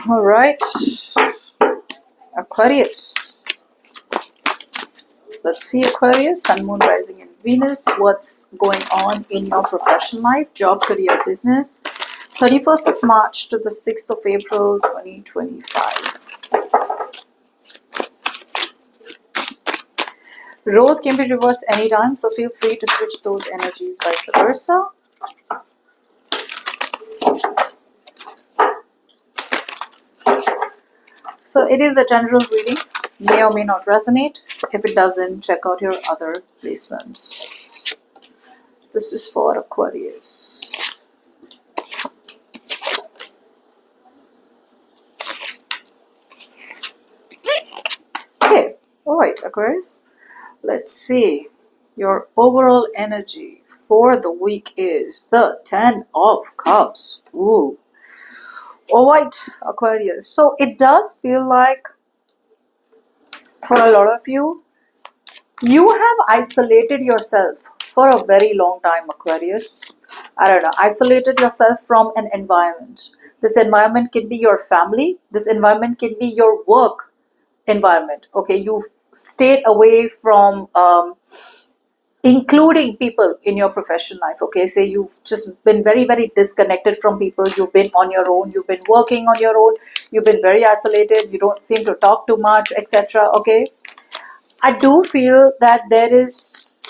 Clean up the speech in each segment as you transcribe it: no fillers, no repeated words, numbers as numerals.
All right, Aquarius. Let's see, Aquarius, Sun, Moon, Rising, and Venus. What's going on in your professional life, job, career, business? 31st of March to the 6th of April, 2025. Rose can be reversed anytime, so feel free to switch those energies, vice versa. So it is a general reading, may or may not resonate. If it doesn't, check out your other placements. This is for Aquarius. Okay, alright, Aquarius. Let's see. Your overall energy for the week is the 10 of Cups. Ooh. Alright, Aquarius. So it does feel like for a lot of you, you have isolated yourself for a very long time, Aquarius. I don't know, isolated yourself from an environment. This environment can be your family. This environment can be your work environment. Okay, you've stayed away from including people in your professional life. Okay, say you've just been very, very disconnected from people. You've been on your own. You've been working on your own. You've been very isolated. You don't seem to talk too much, etc. Okay, I do feel that there is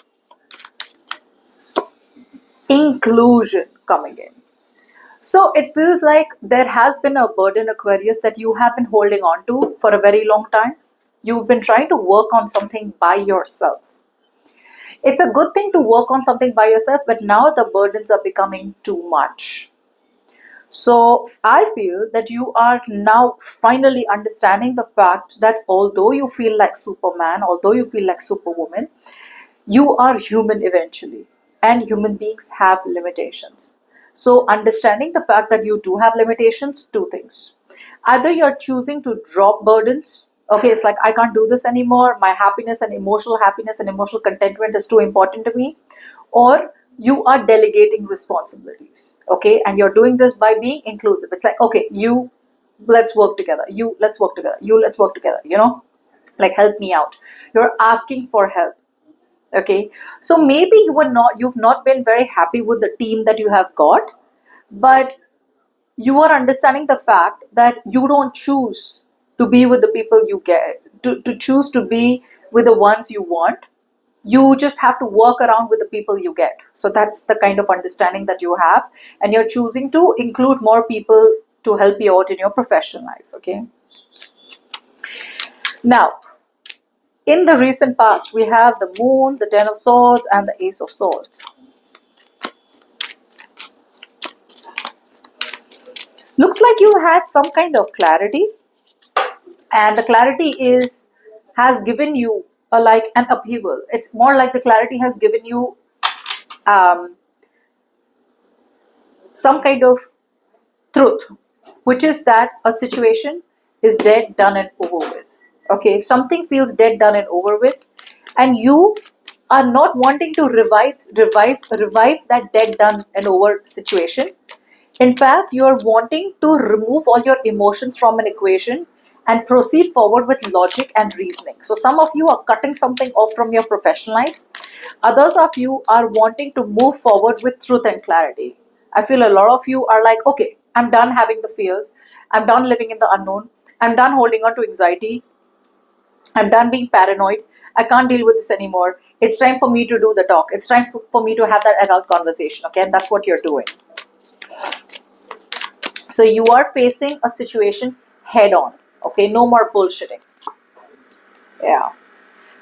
inclusion coming in. So it feels like there has been a burden, Aquarius, that you have been holding on to for a very long time. You've been trying to work on something by yourself. It's a good thing to work on something by yourself, but now the burdens are becoming too much. So I feel that you are now finally understanding the fact that although you feel like Superman, although you feel like Superwoman, you are human eventually, and human beings have limitations. So understanding the fact that you do have limitations, two things. Either you're choosing to drop burdens. Okay, it's like, I can't do this anymore. My happiness and emotional contentment is too important to me. Or you are delegating responsibilities. Okay, and you're doing this by being inclusive. It's like, okay, you, let's work together. You, let's work together. You, let's work together. You know, like, help me out. You're asking for help. Okay, so maybe you've not been very happy with the team that you have got, but you are understanding the fact that you don't choose to be with the people you get, to choose to be with the ones you want. You just have to work around with the people you get. So that's the kind of understanding that you have, and you're choosing to include more people to help you out in your professional life. Okay, now in the recent past, we have the Moon, the Ten of Swords, and the Ace of Swords. Looks like you had some kind of clarity, and the clarity has given you like an upheaval. It's more like the clarity has given you some kind of truth, which is that a situation is dead, done, and over with. Okay, something feels dead, done, and over with, and you are not wanting to revive that dead, done, and over situation. In fact, you are wanting to remove all your emotions from an equation and proceed forward with logic and reasoning. So some of you are cutting something off from your professional life. Others of you are wanting to move forward with truth and clarity. I feel a lot of you are like, okay, I'm done having the fears. I'm done living in the unknown. I'm done holding on to anxiety. I'm done being paranoid. I can't deal with this anymore. It's time for me to do the talk. It's time for me to have that adult conversation. Okay, and that's what you're doing. So you are facing a situation head on. Okay, no more bullshitting. Yeah.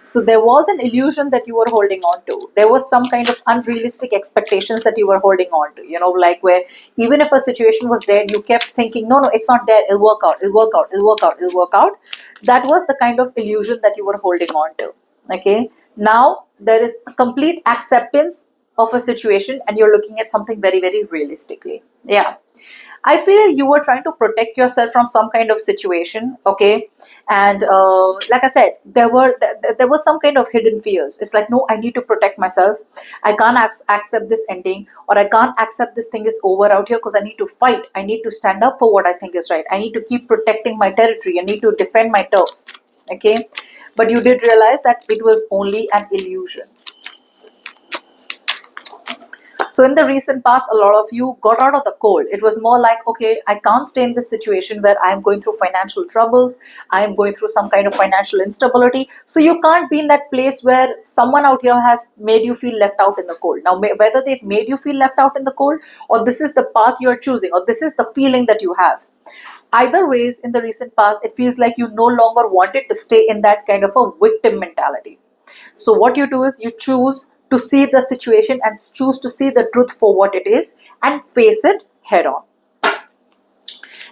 So there was an illusion that you were holding on to. There was some kind of unrealistic expectations that you were holding on to. You know, like where even if a situation was dead, you kept thinking, no, it's not dead. It'll work out. It'll work out. It'll work out. It'll work out. That was the kind of illusion that you were holding on to. Okay. Now there is a complete acceptance of a situation, and you're looking at something very, very realistically. Yeah. I feel you were trying to protect yourself from some kind of situation, okay? And like I said, there was some kind of hidden fears. It's like, no, I need to protect myself. I can't accept this ending, or I can't accept this thing is over out here, because I need to fight. I need to stand up for what I think is right. I need to keep protecting my territory. I need to defend my turf, okay? But you did realize that it was only an illusion. So in the recent past, a lot of you got out of the cold. It was more like, okay, I can't stay in this situation where I'm going through financial troubles. I'm going through some kind of financial instability. So you can't be in that place where someone out here has made you feel left out in the cold. Now, whether they've made you feel left out in the cold, or this is the path you're choosing, or this is the feeling that you have. Either ways, in the recent past, it feels like you no longer wanted to stay in that kind of a victim mentality. So what you do is you choose to see the situation and choose to see the truth for what it is and face it head on.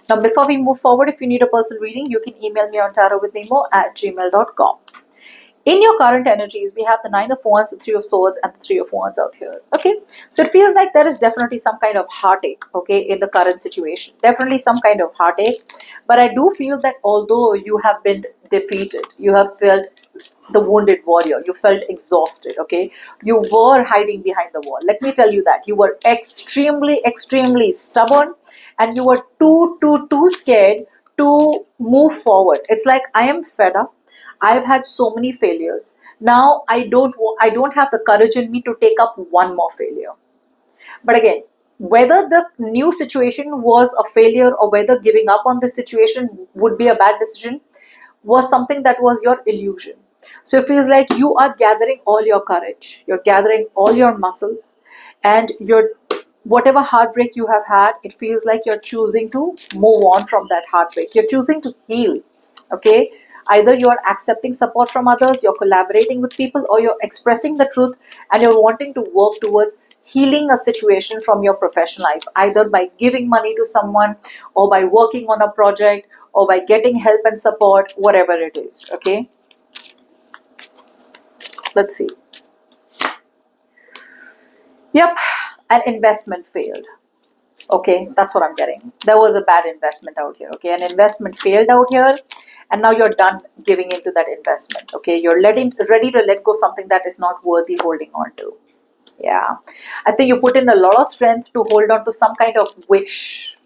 Now, before we move forward, if you need a personal reading, you can email me on tarotwithnimo@gmail.com. In your current energies, we have the Nine of Wands, the Three of Swords, and the Three of Wands out here. Okay, so it feels like there is definitely some kind of heartache, okay, in the current situation. Definitely some kind of heartache. But I do feel that although you have been defeated, you have felt the wounded warrior, you felt exhausted, okay, you were hiding behind the wall. Let me tell you that you were extremely stubborn, and you were too scared to move forward. It's like, I am fed up. I've had so many failures. Now I don't have the courage in me to take up one more failure. But again, whether the new situation was a failure or whether giving up on this situation would be a bad decision was something that was your illusion. So it feels like you are gathering all your courage, you're gathering all your muscles, and whatever heartbreak you have had, it feels like you're choosing to move on from that heartbreak. You're choosing to heal, okay? Either you're accepting support from others, you're collaborating with people, or you're expressing the truth and you're wanting to work towards healing a situation from your professional life, either by giving money to someone, or by working on a project, or by getting help and support, whatever it is, okay? Let's see. Yep, an investment failed. Okay, that's what I'm getting. There was a bad investment out here. Okay, an investment failed out here, and now you're done giving into that investment. Okay, you're ready to let go something that is not worthy holding on to. Yeah, I think you put in a lot of strength to hold on to some kind of wish.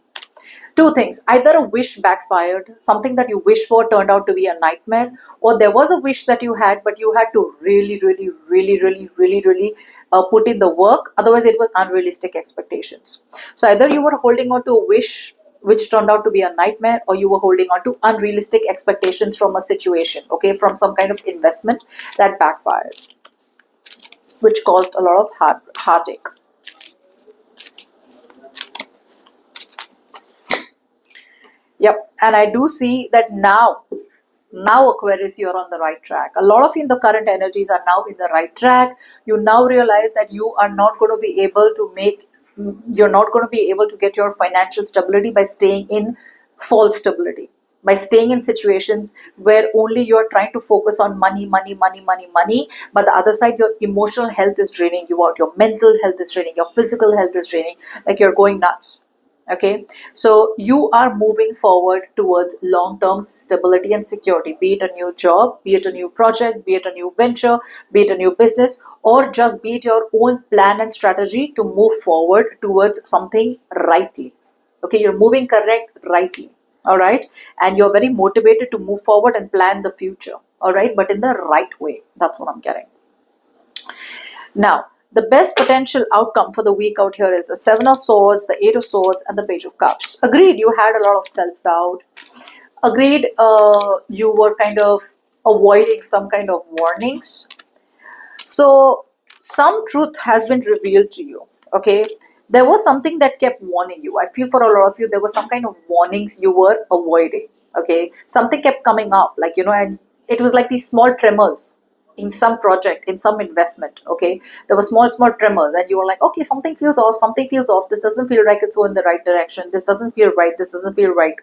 Two things: either a wish backfired, something that you wished for turned out to be a nightmare, or there was a wish that you had, but you had to really put in the work. Otherwise, it was unrealistic expectations. So either you were holding on to a wish which turned out to be a nightmare, or you were holding on to unrealistic expectations from a situation, okay, from some kind of investment that backfired, which caused a lot of heartache. Yep, and I do see that now Aquarius, you're on the right track. A lot of you in the current energies are now in the right track. You now realize that you are not going to be able to you're not going to be able to get your financial stability by staying in false stability, by staying in situations where only you're trying to focus on money, but the other side, your emotional health is draining you out, your mental health is draining, your physical health is draining, like you're going nuts. Okay, so you are moving forward towards long-term stability and security, be it a new job, be it a new project, be it a new venture, be it a new business, or just be it your own plan and strategy to move forward towards something rightly. Okay, you're moving correct rightly. All right, and you're very motivated to move forward and plan the future. All right, but in the right way. That's what I'm getting. Now, the best potential outcome for the week out here is the Seven of Swords, the Eight of Swords, and the Page of Cups. Agreed, you had a lot of self-doubt. Agreed, you were kind of avoiding some kind of warnings. So, some truth has been revealed to you, okay? There was something that kept warning you. I feel for a lot of you, there was some kind of warnings you were avoiding, okay? Something kept coming up, like, and it was like these small tremors in some project, in some investment, okay? There were small tremors, and you were like, okay, something feels off, this doesn't feel like it's going in the right direction, this doesn't feel right, this doesn't feel right.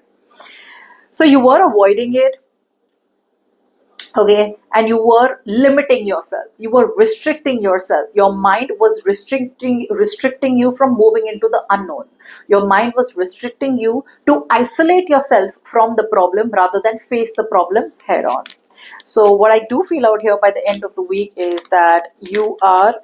So you were avoiding it, okay, and you were limiting yourself, you were restricting yourself, your mind was restricting you from moving into the unknown, your mind was restricting you to isolate yourself from the problem rather than face the problem head on. So what I do feel out here by the end of the week is that you are,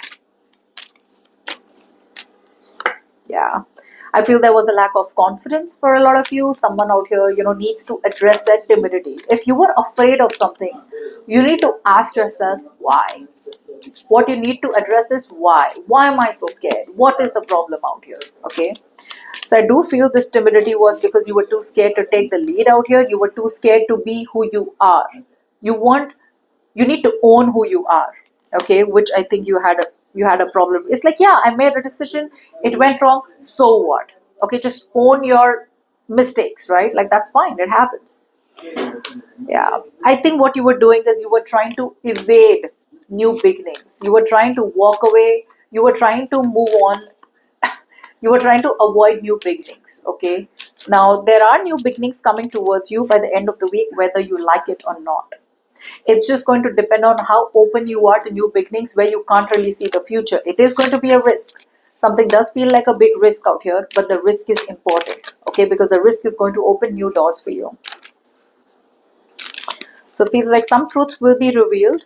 yeah, I feel there was a lack of confidence for a lot of you. Someone out here, needs to address that timidity. If you were afraid of something, you need to ask yourself why. What you need to address is why. Why am I so scared? What is the problem out here? Okay. So I do feel this timidity was because you were too scared to take the lead out here. You were too scared to be who you are. You need to own who you are. Okay, which I think you had a problem. It's like, yeah, I made a decision, it went wrong, so what? Okay, just own your mistakes, right? Like, that's fine, it happens. Yeah, I think what you were doing is you were trying to evade new beginnings. You were trying to walk away. You were trying to move on. You were trying to avoid new beginnings. Okay. Now, there are new beginnings coming towards you by the end of the week, whether you like it or not. It's just going to depend on how open you are to new beginnings where you can't really see the future. It is going to be a risk. Something does feel like a big risk out here, but the risk is important. Okay. Because the risk is going to open new doors for you. So it feels like some truth will be revealed,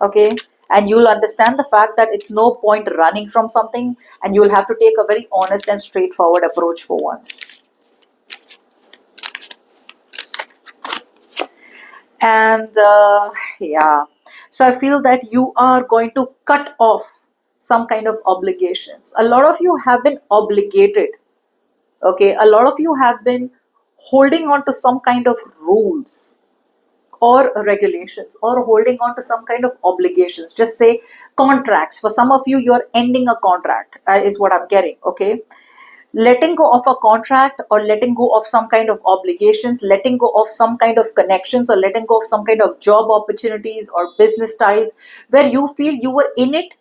okay? And you'll understand the fact that it's no point running from something, and you'll have to take a very honest and straightforward approach for once. And yeah, so I feel that you are going to cut off some kind of obligations. A lot of you have been obligated, okay? A lot of you have been holding on to some kind of rules or regulations, or holding on to some kind of obligations, just say contracts. For some of you, you're ending a contract, is what I'm getting. Okay, letting go of a contract, or letting go of some kind of obligations, letting go of some kind of connections, or letting go of some kind of job opportunities or business ties where you feel you were in it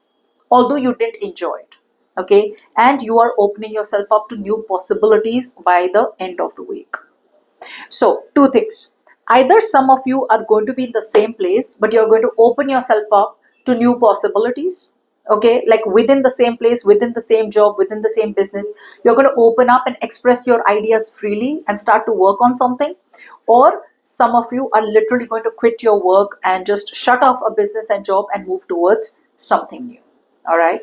although you didn't enjoy it. Okay, and you are opening yourself up to new possibilities by the end of the week. So, two things. Either some of you are going to be in the same place, but you're going to open yourself up to new possibilities. Okay, like within the same place, within the same job, within the same business, you're going to open up and express your ideas freely and start to work on something. Or some of you are literally going to quit your work and just shut off a business and job and move towards something new. All right.